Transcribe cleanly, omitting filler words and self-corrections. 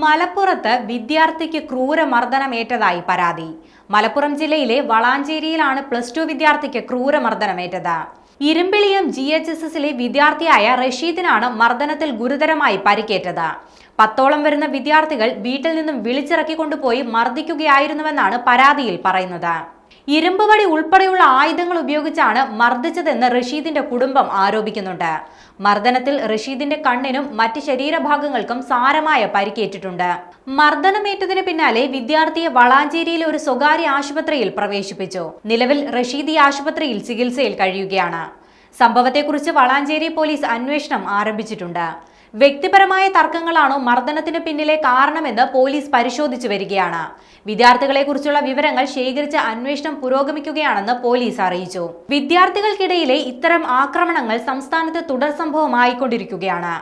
മലപ്പുറത്ത് വിദ്യാർത്ഥിക്ക് ക്രൂരമർദ്ദനമേറ്റതായി പരാതി. മലപ്പുറം ജില്ലയിലെ വളാഞ്ചേരിയിലാണ് +2 വിദ്യാർത്ഥിക്ക് ക്രൂരമർദ്ദനമേറ്റത്. ഇരുമ്പിളിയം GHSSലെ വിദ്യാർത്ഥിയായ റഷീദിനാണ് മർദ്ദനത്തിൽ ഗുരുതരമായി പരിക്കേറ്റത്. 10ഓളം വരുന്ന വിദ്യാർത്ഥികൾ വീട്ടിൽ നിന്നും വിളിച്ചിറക്കിക്കൊണ്ടുപോയി മർദ്ദിക്കുകയായിരുന്നുവെന്നാണ് പരാതിയിൽ പറയുന്നത്. ഇരുമ്പ് വടി ഉൾപ്പെടെയുള്ള ആയുധങ്ങൾ ഉപയോഗിച്ചാണ് മർദ്ദിച്ചതെന്ന് റഷീദിന്റെ കുടുംബം ആരോപിക്കുന്നുണ്ട്. മർദ്ദനത്തിൽ റഷീദിന്റെ കണ്ണിനും മറ്റ് ശരീരഭാഗങ്ങൾക്കും സാരമായ പരിക്കേറ്റിട്ടുണ്ട്. മർദ്ദനമേറ്റതിന് പിന്നാലെ വിദ്യാർത്ഥിയെ വളാഞ്ചേരിയിലെ ഒരു സ്വകാര്യ ആശുപത്രിയിൽ പ്രവേശിപ്പിച്ചു. നിലവിൽ റഷീദ് ഈ ആശുപത്രിയിൽ ചികിത്സയിൽ കഴിയുകയാണ്. സംഭവത്തെക്കുറിച്ച് വളാഞ്ചേരി പോലീസ് അന്വേഷണം ആരംഭിച്ചിട്ടുണ്ട്. വ്യക്തിപരമായ തർക്കങ്ങളാണോ മർദ്ദനത്തിന് പിന്നിലെ കാരണമെന്ന് പോലീസ് പരിശോധിച്ചു വരികയാണ്. വിദ്യാർത്ഥികളെക്കുറിച്ചുള്ള വിവരങ്ങൾ ശേഖരിച്ച് അന്വേഷണം പുരോഗമിക്കുകയാണെന്ന് പോലീസ് അറിയിച്ചു. വിദ്യാർത്ഥികൾക്കിടയിലെ ഇത്തരം ആക്രമണങ്ങൾ സംസ്ഥാനത്ത് തുടർ സംഭവമായിക്കൊണ്ടിരിക്കുകയാണ്.